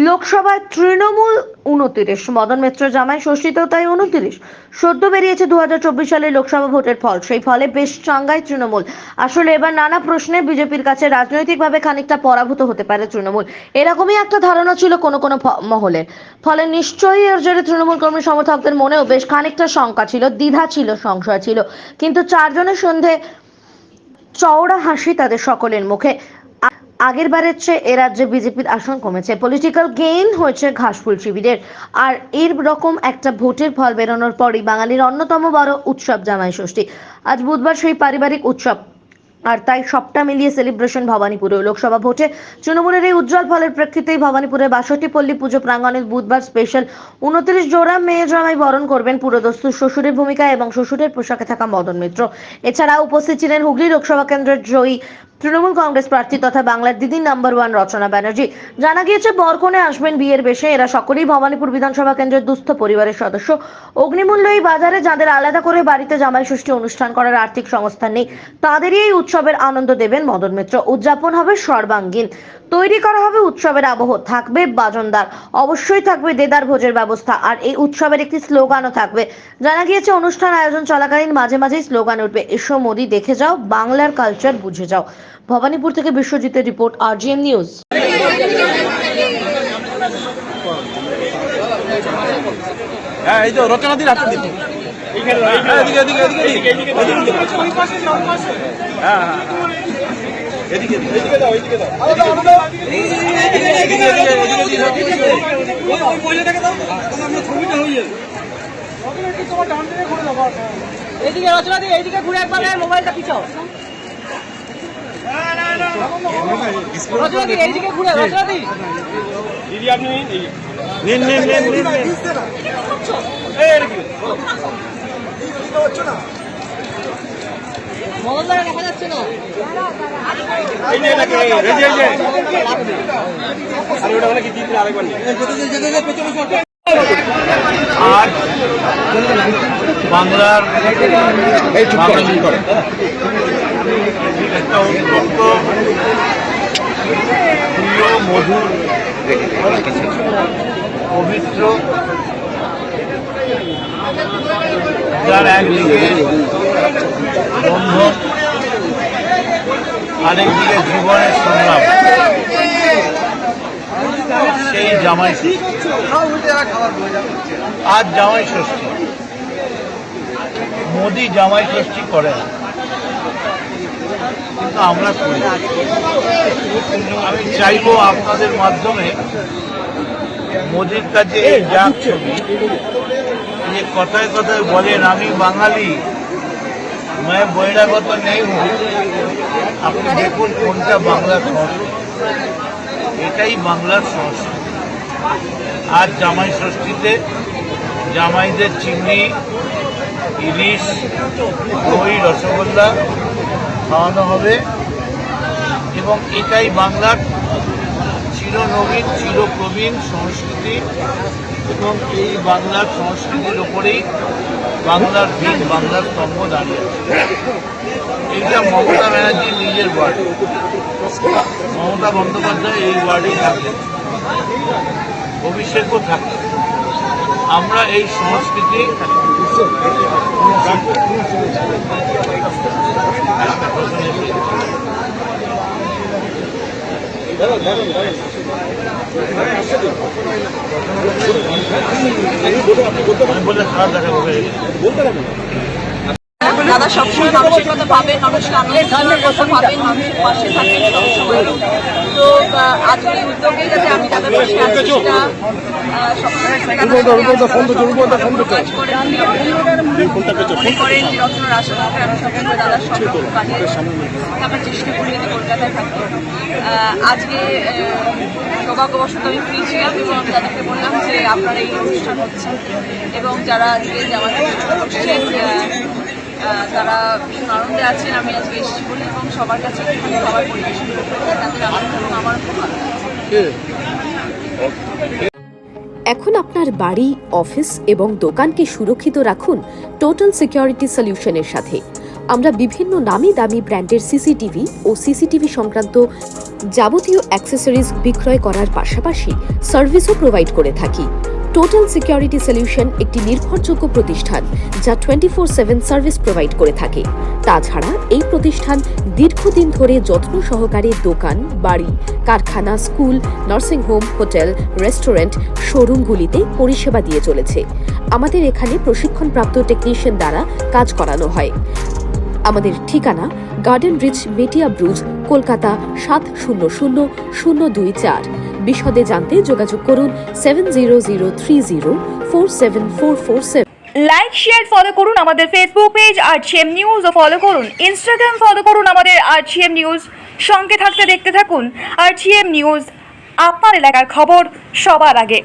লোকসভায় তৃণমূল 29, মদন মিত্র জামাই ষষ্ঠীতেও তাই 29। সদ্য বেরিয়েছে 2024 সালের লোকসভা ভোটের ফল। সেই ফলে বেশ চাঙ্গাই তৃণমূল। আসলে এবার নানা প্রশ্নে বিজেপির কাছে রাজনৈতিকভাবে খানিকটা পরাভূত হতে পারে তৃণমূল, এরকমই একটা ধারণা ছিল কোনো কোনো মহলের। ফলে নিশ্চয়ই এর জেরে তৃণমূল কর্মী সমর্থকদের মনেও বেশ খানিকটা শঙ্কা ছিল, দ্বিধা ছিল, সংশয় ছিল। কিন্তু চারজনের সন্ধে চওড়া হাসি তাদের সকলের মুখে। আগের বারের চেয়ে এ রাজ্যে বিজেপির আসন কমেছে, পলিটিক্যাল গেইন হয়েছে ঘাসফুল শিবিরের। আর এর রকম একটা ভোটের ফল বেরোনোর পরই বাঙালির অন্যতম বড় উৎসব জামাই ষষ্ঠী। আজ বুধবার সেই পারিবারিক উৎসব, আর তাই সবটা মিলিয়ে সেলিব্রেশন ভবানীপুরে। লোকসভা ভোটে তৃণমূলের এই উজ্জ্বল ফলের প্রেক্ষিতেই ভবানীপুরে 62 পল্লী পুজো প্রাঙ্গণে বুধবার স্পেশাল 29 জোড়া মেয়ে জামাই বরণ করবেন পুরোদস্তুর শ্বশুরের ভূমিকায় এবং শ্বশুরের পোশাকে থাকা মদন মিত্র। এছাড়া উপস্থিত ছিলেন হুগলি লোকসভা কেন্দ্রের জয়ী তৃণমূল কংগ্রেস প্রার্থী তথা বাংলার দিদি নাম্বার 1 রচনা ব্যানার্জি। জানা গিয়েছে বরকনে আসবেন বিয়ের বেশে। এরা সকলেই ভবানীপুর বিধানসভা কেন্দ্রের দুস্থ পরিবারের সদস্য। অগ্নিমূল্য এই বাজারে যাদের আলাদা করে বাড়িতে জামাই ষষ্ঠী অনুষ্ঠান করার আর্থিক সংস্থান নেই, তাদেরই এই উৎসবের আনন্দ দেবেন মদন মিত্র। উদযাপন হবে সর্বাঙ্গীন, তৈরি করা হবে উৎসবের আবহ, থাকবে বাজনদার, অবশ্যই থাকবে দেদার ভোজের ব্যবস্থা, আর এই উৎসবের একটি স্লোগানও থাকবে। জানা গিয়েছে অনুষ্ঠান আয়োজন চলাকালীন মাঝে মাঝেই স্লোগান উঠবে, এসো মোদি দেখে যাও, বাংলার কালচার বুঝে যাও। ভবানীপুর থেকে বিশ্বজিতের রিপোর্ট, RGM নিউজ। হ্যাঁ, এই তো রচনাদির হাতে দিন। এদিকে এদিকে এদিকে এদিকে হ্যাঁ হ্যাঁ এদিকে এদিকে দাও, এদিকে দাও, এদিকে এদিকে ওই পয়সাটাকে দাও, আমরা ছবিটা হয়ে যাবে। তোমার ডান দিকে ঘুরে দাও, এদিকে রচনাদি, এইদিকে ঘুরে একবার মোবাইলটা পিছাও। রচনাদি এইদিকে ঘুরে, রচনাদি দিদি আপনি নিন নিন নিন নিন নিন। এই কি হচ্ছে না, মহল্লা দেখা যাচ্ছে না। এই যে নাকি এই যে এই যে আরে ওটা মানে কি দিদি আরেকবার নিন। আজ বাংলার এই বাঙালি করে একটা অত্যন্ত প্রিয়, মধুর, পবিত্র, যার একদিকে বন্ধন, আরেকদিকে জীবনের সংগ্রাম, সেই জামাই ষষ্ঠী। আজ জামাই ষষ্ঠী, মোদি জামাই ষষ্ঠী করে না, কিন্তু আমরা করি। আমি চাইবো আপনাদের মাধ্যমে মোদির কাছে এই যাক ছবি, যে কথায় কথায় বলেন আমি বাঙালি, मैं বহিরাগত নেই হুঁ, আপনি দেখুন কোনটা বাংলার সংস্কৃতি, এটাই বাংলার সংস্কৃতি। আজ জামাই ষষ্ঠীতে জামাইদের চিংড়ি, ইলিশ, দই, রসগোল্লা খাওয়ানো হবে এবং এটাই বাংলার চিরনবীন, চিরপ্রবীণ সংস্কৃতি এবং এই বাংলার সংস্কৃতির ওপরেই বাংলার ভিত, বাংলার স্তম্ভ দাঁড়িয়ে আছে। এইটা মমতা ব্যানার্জির নিজের ওয়ার্ড, মমতা বন্দ্যোপাধ্যায় এই ওয়ার্ডেই থাকলেন, অভিষেকও থাকলেন। আমরা এই সংস্কৃতি বলে খারাপ দেখা দাদা সবসময় মানুষের কথা ভাবেন, মানুষকে আনন্দের কথা ভাবেন, মানুষের পাশে থাকেন সবসময়। তো আজকের উদ্যোগে যাতে আমি তাদের পাশে আছি, করেন রচনার আশাকে আমি সবসময় দাদার সঙ্গে কাজে আমরা চেষ্টা করি যাতে কলকাতায় থাকি। আজকে সৌভাগ্যবশত আমি ফ্রি ছিলাম এবং আমি তাদেরকে বললাম যে আপনার এই অনুষ্ঠান হচ্ছে এবং যারা আজকে আমাদের করছেন তারা ভীষণ আনন্দে আছেন। আমি আজকে এসেছি বলে এবং সবার কাছে একটুখানি খাবার পরিবেশন করতে তাদের আনন্দ এবং আমার খুব ভালো লাগছে। এখন আপনার বাড়ি, অফিস এবং দোকানকে সুরক্ষিত রাখুন টোটাল সিকিউরিটি সলিউশনের সাথে। আমরা বিভিন্ন নামি দামি ব্র্যান্ডের সিসিটিভি ও সিসিটিভি সংক্রান্ত যাবতীয় অ্যাক্সেসরিজ বিক্রয় করার পাশাপাশি সার্ভিসও প্রোভাইড করে থাকি। টোটাল সিকিউরিটি সলিউশন একটি নির্ভরযোগ্য প্রতিষ্ঠান যা 24/7 সার্ভিস প্রোভাইড করে থাকে। তাছাড়া এই প্রতিষ্ঠান দীর্ঘদিন ধরে যত্ন সহকারে দোকান, বাড়ি, কারখানা, school, nursing home, hotel, restaurant, শোরুমগুলিতে পরিষেবা দিয়ে চলেছে। আমাদের এখানে প্রশিক্ষণপ্রাপ্ত টেকনিশিয়ান দ্বারা কাজ করানো হয়। আমাদের ঠিকানা গার্ডেন রিচ, মেটিয়া ব্রুজ, কলকাতা 700024। বিশদে জানতে যোগাযোগ করুন 7003047447। লাইক শেয়ার ফলো করুন আমাদের ফেসবুক পেজ আরজিএম নিউজ ও ফলো করুন ইনস্টাগ্রাম ফলো করুন আমাদের আরজিএম নিউজ। সঙ্গে থাকতে দেখতে থাকুন আরজিএম নিউজ, আপনার এলাকার খবর সবার আগে।